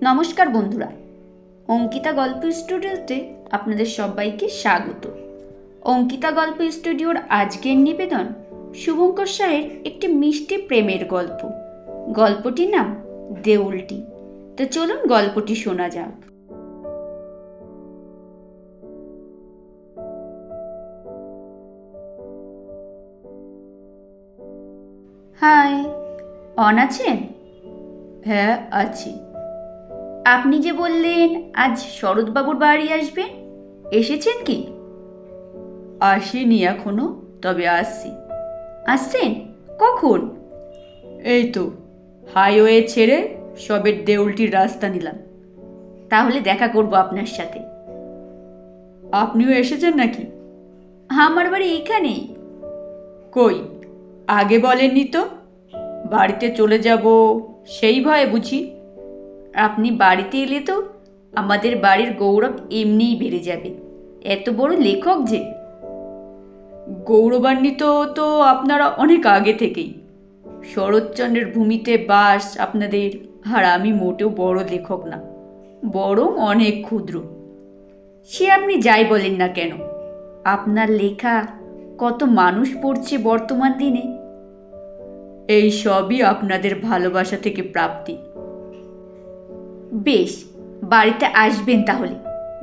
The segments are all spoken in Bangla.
নমস্কার বন্ধুরা, অঙ্কিতা গল্প স্টুডিওতে আপনাদের সবাইকে স্বাগত। অঙ্কিতা গল্প স্টুডিওর আজকের নিবেদন শুভঙ্কর শাহের একটি মিষ্টি প্রেমের গল্প। গল্পটির নাম দেউলটি। তো চলুন গল্পটি শোনা যাক। হাই, অন আছেন? হ্যাঁ, আছি। আপনি যে বললেন আজ শরৎবাবুর বাড়ি আসবেন, এসেছেন কি? আসিনি এখনো, তবে আসছি। আসছেন কখন? এই তো হাইওয়ে ছেড়ে সবে দেউলটির রাস্তা নিলাম। তাহলে দেখা করব আপনার সাথে। আপনিও এসেছেন নাকি? আমার বাড়ি এইখানেই। কই, আগে বলেননি তো? বাড়িতে চলে যাব সেই ভয়ে বুঝি? আপনি বাড়িতে এলে তো আমাদের বাড়ির গৌরব এমনিই বেড়ে যাবে। এত বড় লেখক যে। গৌরবান্বিত তো আপনারা অনেক আগে থেকেই। শরৎচন্দ্রের ভূমিতে বাস আপনাদের। আর আমি মোটেও বড় লেখক না, বরং অনেক ক্ষুদ্র। সে আপনি যাই বলেন না কেন, আপনার লেখা কত মানুষ পড়ছে বর্তমান দিনে। এই সবই আপনাদের ভালোবাসা থেকে প্রাপ্তি। বেশ, বাড়িতে আসবেন তাহলে,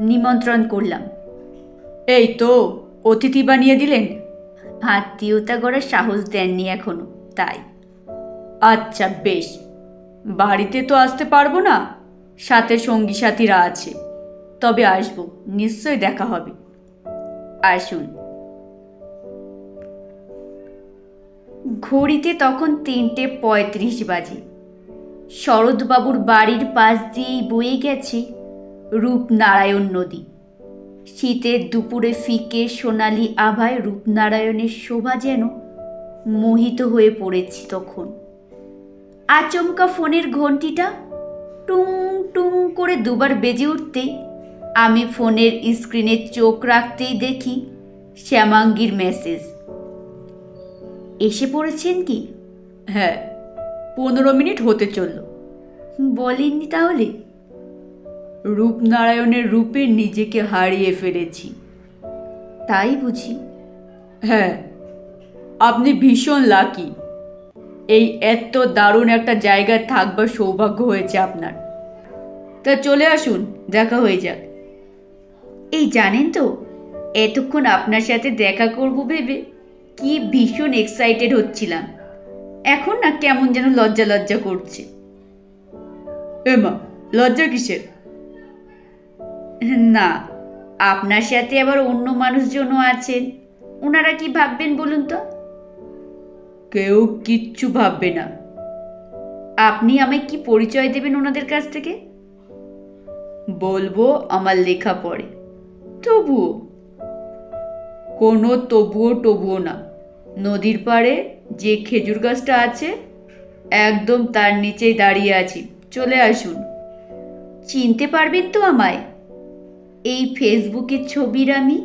নিমন্ত্রণ করলাম। এই তো অতিথি বানিয়ে দিলেন। আত্মীয়তা গড়ার সাহস দেননি এখনো, তাই। আচ্ছা বেশ, বাড়িতে তো আসতে পারবো না, সাথে সঙ্গী সাথীরা আছে, তবে আসবো, নিশ্চয় দেখা হবে। আসুন। ঘড়িতে তখন 3:35 বাজে। শরৎবাবুর বাড়ির পাশ দিয়েই বয়ে গেছে রূপনারায়ণ নদী। শীতের দুপুরে ফিকে সোনালি আভায় রূপনারায়ণের শোভা যেন মোহিত হয়ে পড়েছি তখন। আচমকা ফোনের ঘণ্টিটা টুং টুং করে দুবার বেজে উঠতেই আমি ফোনের স্ক্রিনে চোখ রাখতেই দেখি শ্যামাঙ্গীর মেসেজ। এসে পড়েছেন কি? হ্যাঁ, 15 মিনিট হতে চলল। বলেননি তাহলে? রূপনারায়ণের রূপে নিজেকে হারিয়ে ফেলেছি। তাই বুঝি? হ্যাঁ, আপনি ভীষণ লাকি। এই এত দারুণ একটা জায়গায় থাকবার সৌভাগ্য হয়েছে আপনার। তা চলে আসুন, দেখা হয়ে যাক। এই জানেন তো, এতক্ষণ আপনার সাথে দেখা করব ভেবে কি ভীষণ এক্সাইটেড হচ্ছিলাম। এখন না কেমন যেন লজ্জা লজ্জা করছে। এমা, লজ্জা কিসের? না, আপনার সাথে আবার অন্য মানুষজনও আছেন, ওনারা কি ভাববেন বলুন তো? কেউ কিচ্ছু ভাববে না। আপনি আমায় কি পরিচয় দেবেন ওনাদের কাছ থেকে? বলবো আমার লেখা পড়ে। তবুও? কোনো তবুও না। নদীর পাড়ে যে খেজুর গাছটা আছে, একদম তার নিচেই দাঁড়িয়ে আছি, চলে আসুন। চিনতে পারবেন তো আমায়? এই ফেসবুকের ছবির আমি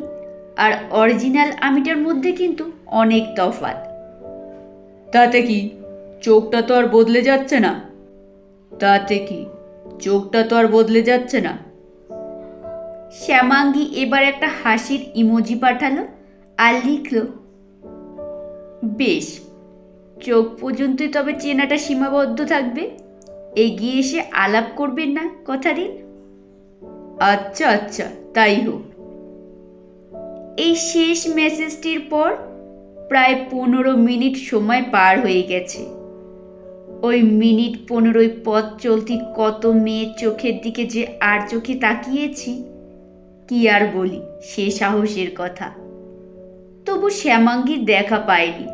আর অরিজিনাল আমিটার মধ্যে কিন্তু অনেক তফাৎ। তাতে কি, চোখটা তো আর বদলে যাচ্ছে না। তাতে কি, চোখটা তো আর বদলে যাচ্ছে না। শ্যামাঙ্গী এবার একটা হাসির ইমোজি পাঠালো আর লিখল, বেশ, চোখ পর্যন্তই তবে চেনাটা সীমাবদ্ধ থাকবে, এগিয়ে এসে আলাপ করবেন না, কথা দিন। আচ্ছা আচ্ছা, তাই হোক। এই শেষ মেসেজটির পর প্রায় 15 মিনিট সময় পার হয়ে গেছে। ওই মিনিট 15 পথ চলতি কত মেয়ের চোখের দিকে যে আর চোখে তাকিয়েছি, কি আর বলি সে সাহসের কথা। তবু শ্যামাঙ্গীর দেখা পাইনি,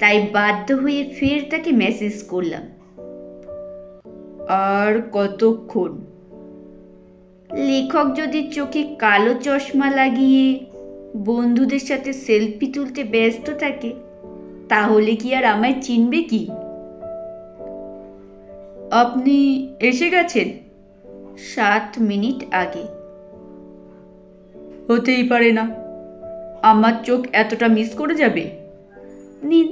তাই বাধ্য হয়ে ফের তাকে মেসেজ করলাম। আর কতক্ষণ? লেখক যদি চোখে কালো চশমা লাগিয়ে বন্ধুদের সাথে সেলফি তুলতে ব্যস্ত থাকে, তাহলে কি আর আমায় চিনবে কি? আপনি এসে গেছেন 7 মিনিট আগে। হতেই পারে না, আমার চোখ এতটা মিস করে যাবে? নিন,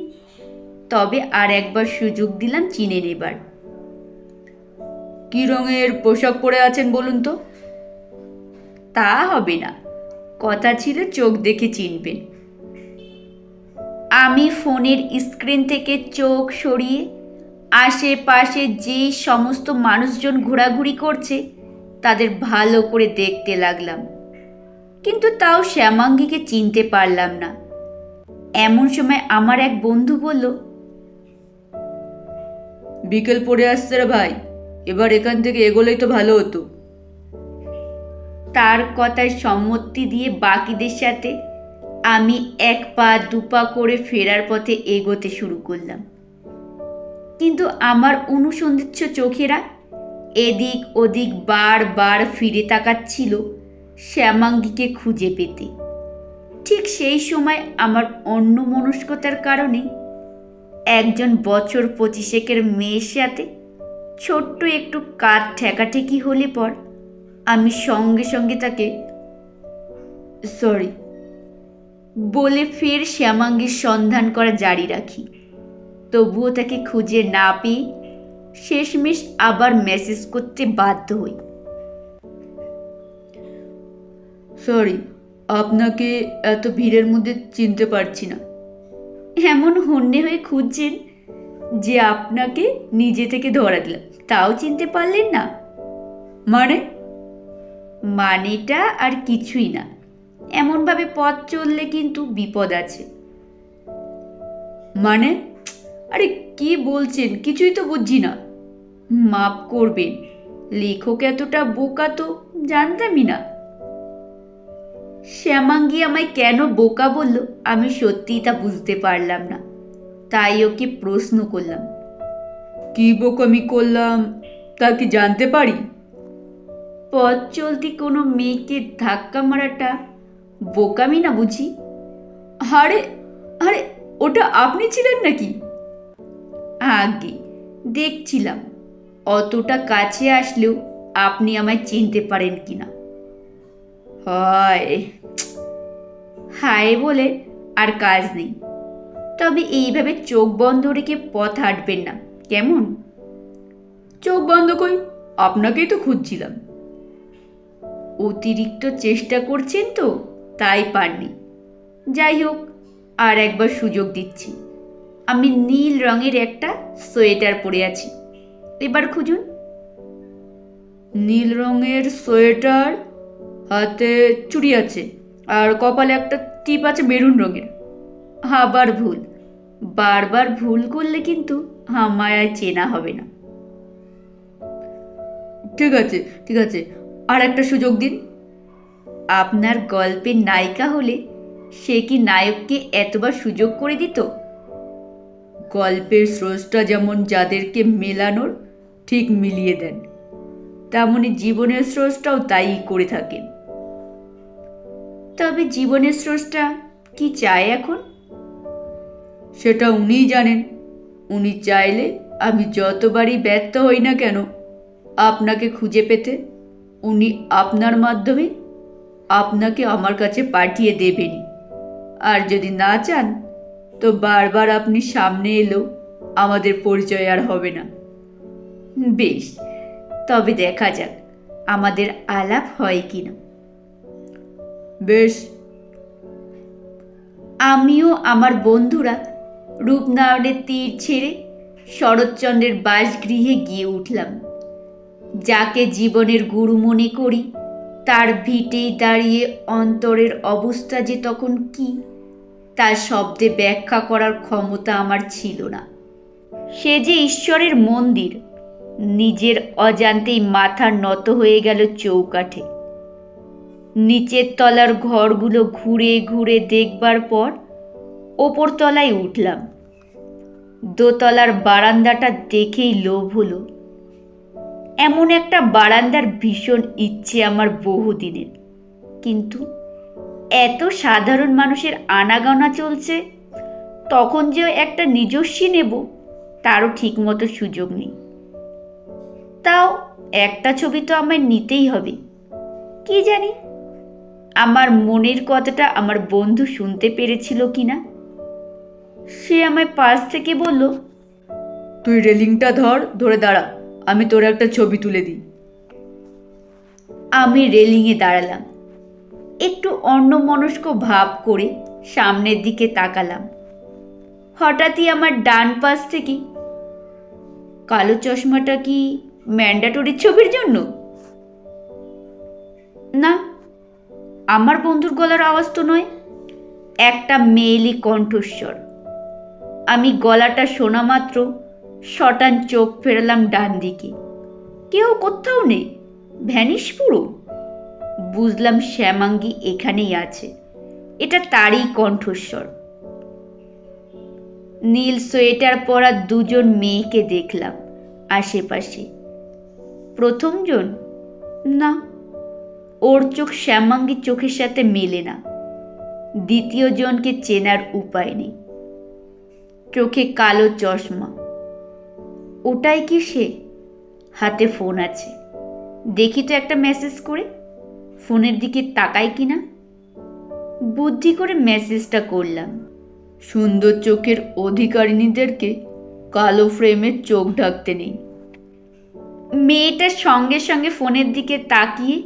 তবে আর একবার সুযোগ দিলাম চিনে নেবার। কি রঙের পোশাক পরে আছেন বলুন তো? তা হবে না, কথা ছিল চোখ দেখে চিনবেন। আমি ফোনের স্ক্রিন থেকে চোখ সরিয়ে আশেপাশে যে সমস্ত মানুষজন ঘোরাঘুরি করছে তাদের ভালো করে দেখতে লাগলাম, কিন্তু তাও শ্যামাঙ্গীকে চিনতে পারলাম না। এমন সময় আমার এক বন্ধু বলল, বিকেল পড়ে আসছে রে ভাই, এবার এখান থেকে এগোলেই তো ভালো হতো। তার কথায় সম্মতি দিয়ে বাকিদের সাথে আমি 1 পা 2 পা করে ফেরার পথে এগোতে শুরু করলাম, কিন্তু আমার অনুসন্ধিৎস চোখেরা এদিক ওদিক বারবার ফিরে তাকাচ্ছিল শ্যামাঙ্গীকে খুঁজে পেতে। ঠিক সেই সময় আমার অন্যমনস্কতার কারণে একজন বছর 25-এর মেয়ের সাথে ছোট্ট একটু কাঁধ ঠেকাঠেকি হলে পর আমি সঙ্গে সঙ্গে তাকে সরি বলে ফের শ্যামাঙ্গীর সন্ধান করা জারি রাখি। তবুও তাকে খুঁজে না পেয়ে শেষমেশ আবার মেসেজ করতে বাধ্য হই। সরি, আপনাকে এত ভিড়ের মধ্যে চিনতে পারছি না। এমন হন্যে হয়ে খুঁজছেন যে আপনাকে নিজে থেকে ধরা দিলাম, তাও চিনতে পারলেন না? মানেটা আর কিছুই না, এমনভাবে পথ চললে কিন্তু বিপদ আছে। মানে? আরে কি বলছেন, কিছুই তো বুঝছি না। মাফ করবেন, লেখক এতটা বোকা তো জানতামই না। শ্যামাঙ্গী আমায় কেন বোকা বলল আমি সত্যিই তা বুঝতে পারলাম না, তাই ওকে প্রশ্ন করলাম, কি বোকামি করলাম তা কি জানতে পারি? পথ চলতি কোনো মেয়েকে ধাক্কা মারাটা বোকামি না বুঝি? আরে আরে ওটা আপনি ছিলেন নাকি? আগে দেখছিলাম অতটা কাছে আসলেও আপনি আমায় চিনতে পারেন কিনা। হায় বলে আর কাজ নেই, তবে এইভাবে চোখ বন্ধ রেখে পথ হাঁটবেন না কেমন? চোখ বন্ধ কই, আপনাকেই তো খুঁজছিলাম। অতিরিক্ত চেষ্টা করছেন তো তাই পারনি। যাই হোক, আর একবার সুযোগ দিচ্ছি। আমি নীল রঙের একটা সোয়েটার পরে আছি, এবার খুঁজুন। নীল রঙের সোয়েটার, হাতে চুড়ি আছে, আর কপালে একটা টিপ আছে মেরুন রঙের। আবার ভুল, বারবার ভুল করলে কিন্তু আমায় আর চেনা হবে না। ঠিক আছে ঠিক আছে, আর একটা সুযোগ দিন। আপনার গল্পের নায়িকা হলে সে কি নায়ককে এতবার সুযোগ করে দিত? গল্পের স্রষ্টা যেমন যাদেরকে মেলানোর ঠিক মিলিয়ে দেন, তেমনি জীবনের স্রষ্টাও তাই করে থাকেন। তবে জীবনের স্রষ্টা কি চায় এখন? সেটা উনিই জানেন। উনি চাইলে আমি যতবারই ব্যর্থ হই না কেন আপনাকে খুঁজে পেতে, উনি আপনার মাধ্যমে আপনাকে আমার কাছে পাঠিয়ে দেবেনই। আর যদি না চান তো বারবার আপনি সামনে এলেও আমাদের পরিচয় আর হবে না। বেশ, তবে দেখা যাক আমাদের আলাপ হয় কিনা। বেশ। আমিও আমার বন্ধুরা রূপনারায়ণের তীর ছেড়ে শরৎচন্দ্রের বাসগৃহে গিয়ে উঠলাম। যাকে জীবনের গুরু মনে করি তার ভিটেই দাঁড়িয়ে অন্তরের অবস্থা যে তখন কি তার শব্দে ব্যাখ্যা করার ক্ষমতা আমার ছিল না। সে যে ঈশ্বরের মন্দির, নিজের অজান্তেই মাথা নত হয়ে গেল চৌকাঠে। নিচের তলার ঘরগুলো ঘুরে ঘুরে দেখবার পর ওপর তলায় উঠলাম। দোতলার বারান্দাটা দেখেই লোভ হলো। এমন একটা বারান্দার ভীষণ ইচ্ছে আমার বহুদিনের, কিন্তু এত সাধারণ মানুষের আনাগোনা চলছে, তখন যে একটা নিজস্বী নেব তারও ঠিকমতো সুযোগ নেই। তাও একটা ছবি তো আমায় নিতেই হবে। কি জানি আমার মনের কথাটা আমার বন্ধু শুনতে পেরেছিল কিনা। সে আমায় পাশ থেকে বলল, তুই রেলিংটা ধরে দাঁড়া, আমি তোর একটা ছবি তুলে দিই। আমি রেলিংয়ে দাঁড়ালাম, একটু অন্যমনস্ক ভাব করে সামনের দিকে তাকালাম। হঠাৎই আমার ডান পাশ থেকে, কালো চশমাটা কি ম্যান্ডাটরি ছবির জন্য? না, আমার বন্ধুর গলার আওয়াজ তো নয়, একটা মেয়েলি কণ্ঠস্বর। আমি গলাটা শোনা মাত্র শটান চোখ ফেরালাম ডান দিকে। কেউ কোথাও নেই, ভ্যানিশ পুরো। বুঝলাম শ্যামাঙ্গী এখানেই আছে, এটা তারই কণ্ঠস্বর। নীল সোয়েটার পরা দুজন মেয়েকে দেখলাম আশেপাশে। প্রথমজন, না, ওর চোখ শ্যামাঙ্গীর চোখের সাথে মেলে না। দ্বিতীয় জনকে চেনার উপায় নেই, চোখে কালো চশমা। ওটাই কি সে? হাতে ফোন আছে, দেখি তো একটা মেসেজ করে, ফোনের দিকে তাকাই কিনা। বুদ্ধি করে মেসেজটা করলাম। সুন্দর চোখের অধিকারিণীদেরকে কালো ফ্রেমের চোখ ঢাকতে নেই। মেয়েটার সঙ্গে সঙ্গে ফোনের দিকে তাকিয়ে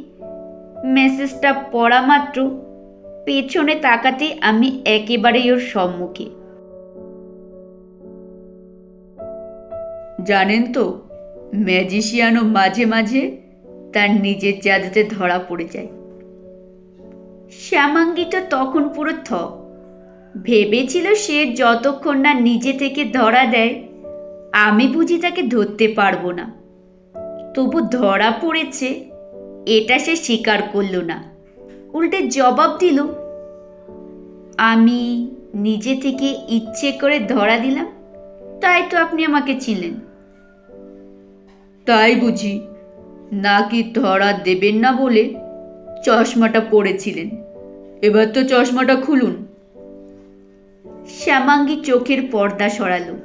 মেসেজটা পড়া মাত্র পেছনে তাকাতে আমি একেবারেই ওর সম্মুখে। জানেন তো, ম্যাজিশিয়ানও মাঝে মাঝে তার নিজের জাদুতে ধরা পড়ে যায়। শ্যামাঙ্গী তো তখন পুরো থ। ভেবেছিল সে যতক্ষণ না নিজে থেকে ধরা দেয় আমি বুঝি তাকে ধরতে পারবো না। তবু ধরা পড়েছে এটা সে স্বীকার করল না, উল্টে জবাব দিল, আমি নিজে থেকে ইচ্ছে করে ধরা দিলাম, তাই তো আপনি আমাকে চিনলেন। তাই বুঝি? নাকি ধরা দেবেন না বলে চশমাটা পরেছিলেন? এবার তো চশমাটা খুলুন। শ্যামাঙ্গী চোখের পর্দা সরালো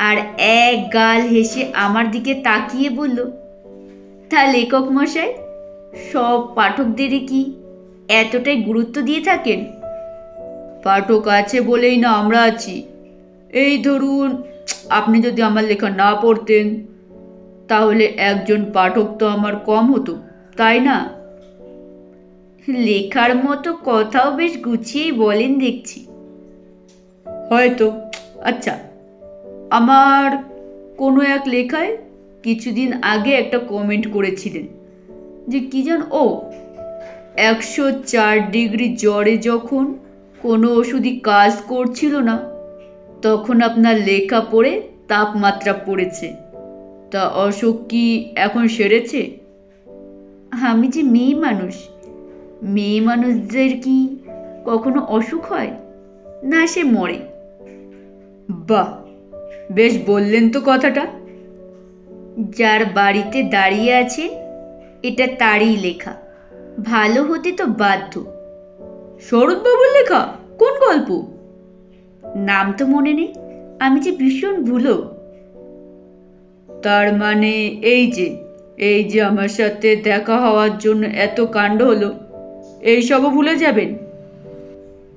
আর এক গাল হেসে আমার দিকে তাকিয়ে বলল, তা লেখক মশাই, সব পাঠকদেরই কি এতটাই গুরুত্ব দিয়ে থাকেন? পাঠক আছে বলেই না আমরা আছি। এই ধরুন, আপনি যদি আমার লেখা না পড়তেন তাহলে একজন পাঠক তো আমার কম হতো, তাই না? লেখার মতো কথাও বেশ গুছিয়েই বলেন দেখছি। হয়তো। আচ্ছা, আমার কোনো এক লেখায় কিছুদিন আগে একটা কমেন্ট করেছিলেন যে কি যেন, 104 ডিগ্রি জ্বরে যখন কোনো ওষুধই কাজ করছিল না তখন আপনার লেখা পড়ে তাপমাত্রা পড়েছে। তা অসুখ কি এখন সেরেছে? আমি যে মেয়ে মানুষ, মেয়ে মানুষদের কি কখনো অসুখ হয় না, সে মরে? বাহ, বেশ বললেন তো কথাটা। যার বাড়িতে দাঁড়িয়ে আছে এটা তারই লেখা, ভালো হতে তো বাধ্য। শরৎবাবুর লেখা? কোন গল্প? নাম তো মনে নেই, আমি যে ভীষণ ভুলো। তার মানে এই যে আমার সাথে দেখা হওয়ার জন্য এত কাণ্ড হলো, এইসবও ভুলে যাবেন?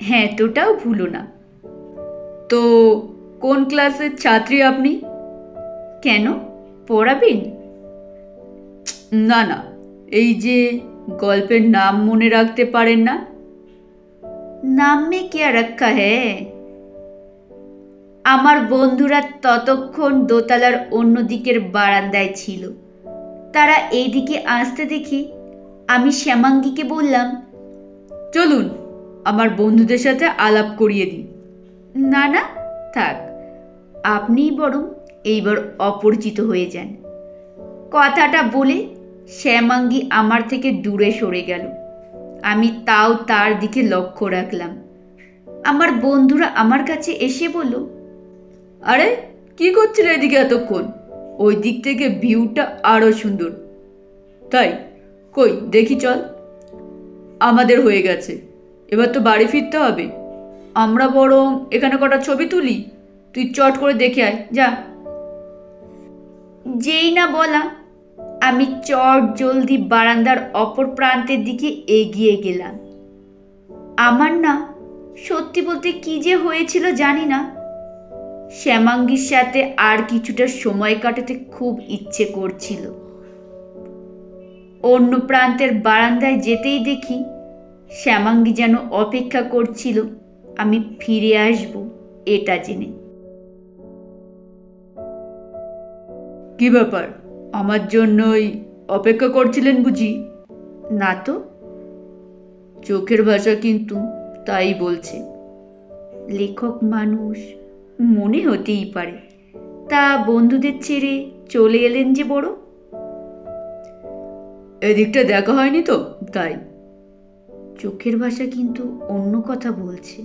হ্যাঁ, এতটাও ভুলো না। তো কোন ক্লাসের ছাত্রী আপনি? কেন, পড়াবেন? না না, এই যে গল্পের নাম মনে রাখতে পারেন না। নাম মে क्या रखा है? আমার বন্ধুরা ততক্ষণ দোতলার অন্য দিকের বারান্দায় ছিল। তারা এইদিকে আসতে দেখে আমি শ্যামাঙ্গীকে বললাম, চলুন আমার বন্ধুদের সাথে আলাপ করিয়ে দিই। না না, থাক, আপনিই বরং এইবার অপরিচিত হয়ে যান। কথাটা বলে শ্যামাঙ্গী আমার থেকে দূরে সরে গেল। আমি তাও তার দিকে লক্ষ্য রাখলাম। আমার বন্ধুরা আমার কাছে এসে বলল, আরে কি করছিল এদিকে এতক্ষণ? ওই দিক থেকে ভিউটা আরো সুন্দর। তাই? কই দেখি, চল। আমাদের হয়ে গেছে, এবার তো বাড়ি ফিরতে হবে। আমরা বরং এখানে কটা ছবি তুলি, তুই চট করে দেখে আয়, যা। যেই না বলা আমি চট জলদি বারান্দার অপর প্রান্তের দিকে এগিয়ে গেলাম। আমার না সত্যি বলতে কি যে হয়েছিল জানি না, শ্যামাঙ্গীর সাথে আর কিছুটা সময় কাটাতে খুব ইচ্ছে করছিল। অন্য প্রান্তের বারান্দায় যেতেই দেখি শ্যামাঙ্গী যেন অপেক্ষা করছিল আমি ফিরে আসব এটা জেনে। কি ব্যাপার, আমার জন্যই অপেক্ষা করছিলেন বুঝি? না তো, চোখের ভাষা কিন্তু তাই বলছে। লেখক মানুষ, মনে হতেই পারে। তা বন্ধুদের ছেড়ে চলে এলেন যে বড়? এদিকটা দেখা হয়নি তো তাই। চোখের ভাষা কিন্তু অন্য কথা বলছে।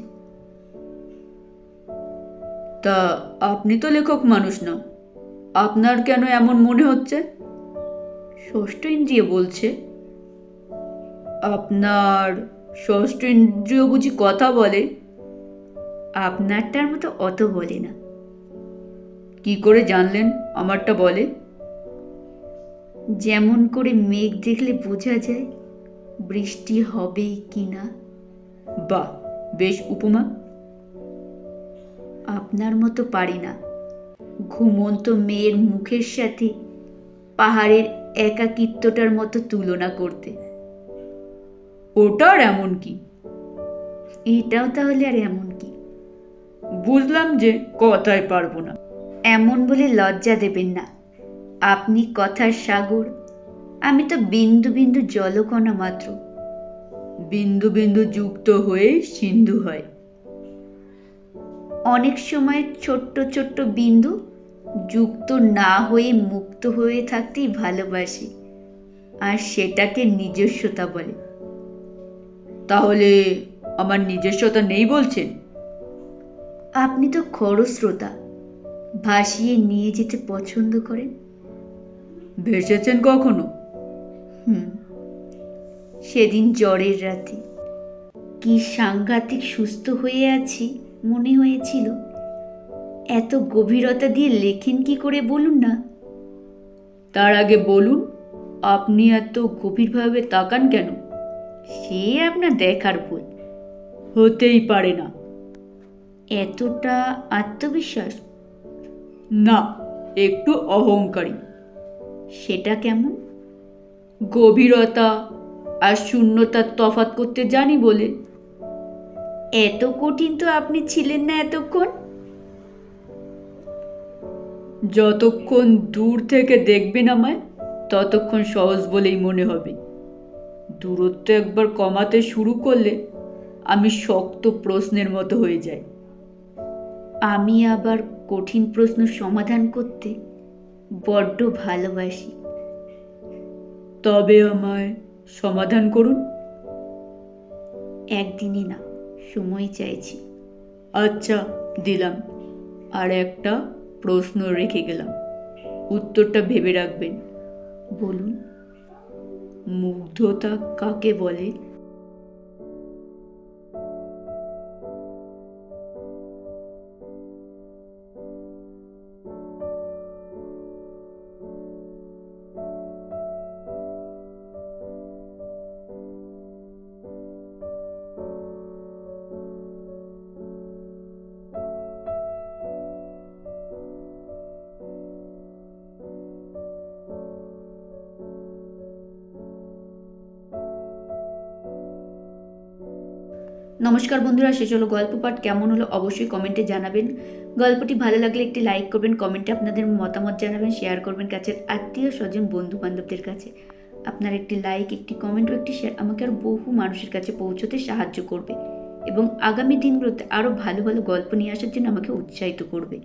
তা আপনি তো লেখক মানুষ না, আপনার কেন এমন মনে হচ্ছে? ষষ্ঠ ইন্দ্রিয় বলছে। আপনার ষষ্ঠ ইন্দ্রিয় বুঝি কথা বলে? আপনারটার মতো অত বলে না। কি করে জানলেন আমারটা বলে? যেমন করে মেঘ দেখলে বোঝা যায় বৃষ্টি হবে কি না। বাহ, বেশ উপমা। আপনার মতো পারি না ঘুমন্ত মেয়ের মুখের সাথে পাহাড়ের একাকিত্বটার মতো তুলনা করতে। ওটার এমন কি? এটাও তাহলে আর এমন কি? বুঝলাম যে কথায় পারবো না। এমন বলে লজ্জা দেবেন না। আপনি কথার সাগর, আমি তো বিন্দু বিন্দু জলকণা মাত্র। বিন্দু বিন্দু যুক্ত হয়ে সিন্ধু হয়। অনেক সময় ছোট্ট ছোট্ট বিন্দু যুক্ত না হয়ে মুক্ত হয়ে থাকতেই ভালোবাসি, আর সেটাকে নিজস্বতা বলে। তাহলে আমার নিজস্বতা নেই বলছেন? আপনি তো খরস্রোতা, ভাসিয়ে নিয়ে যেতে পছন্দ করেন। ভেসেছেন কখনো? সেদিন জ্বরের রাতে কি সাংঘাতিক সুস্থ হয়ে আছি মনে হয়েছিল। এত গভীরতা দিয়ে লেখেন কি করে বলুন না? তার আগে বলুন, আপনি এত গভীরভাবে তাকান কেন? সে আপনার দেখার ভুল। হতেই পারে না। এতটা আত্মবিশ্বাস? না, একটু অহংকারী। সেটা কেমন? গভীরতা আর শূন্যতার তফাৎ করতে জানি বলে। এত কঠিন তো আপনি ছিলেন না এতক্ষণ। যতক্ষণ দূর থেকে দেখবেন আমায়, ততক্ষণ সহজ বলেই মনে হবে। দূরত্ব একবার কমাতে শুরু করলে আমি শক্ত প্রশ্নের মতো হয়ে যাই। আমি আবার কঠিন প্রশ্ন সমাধান করতে বড্ড ভালোবাসি। তবে আমায় সমাধান করুন। একদিনে না, সময় চাইছি। আচ্ছা, দিলাম। আর একটা প্রশ্ন রেখে গেলাম, উত্তরটা ভেবে রাখবেন। বলুন, মুগ্ধতা কাকে বলে? নমস্কার বন্ধুরা, শেষ হলো গল্প পাঠ। কেমন হলো অবশ্যই কমেন্টে জানাবেন। গল্পটি ভালো লাগলে একটি লাইক করবেন, কমেন্টে আপনাদের মতামত জানাবেন, শেয়ার করবেন কাছের আত্মীয় স্বজন বন্ধু বান্ধবদের কাছে। আপনার একটি লাইক, একটি কমেন্ট ও একটি শেয়ার আমাকে আরও বহু মানুষের কাছে পৌঁছতে সাহায্য করবে এবং আগামী দিনগুলোতে আরও ভালো ভালো গল্প নিয়ে আসার জন্য আমাকে উৎসাহিত করবে।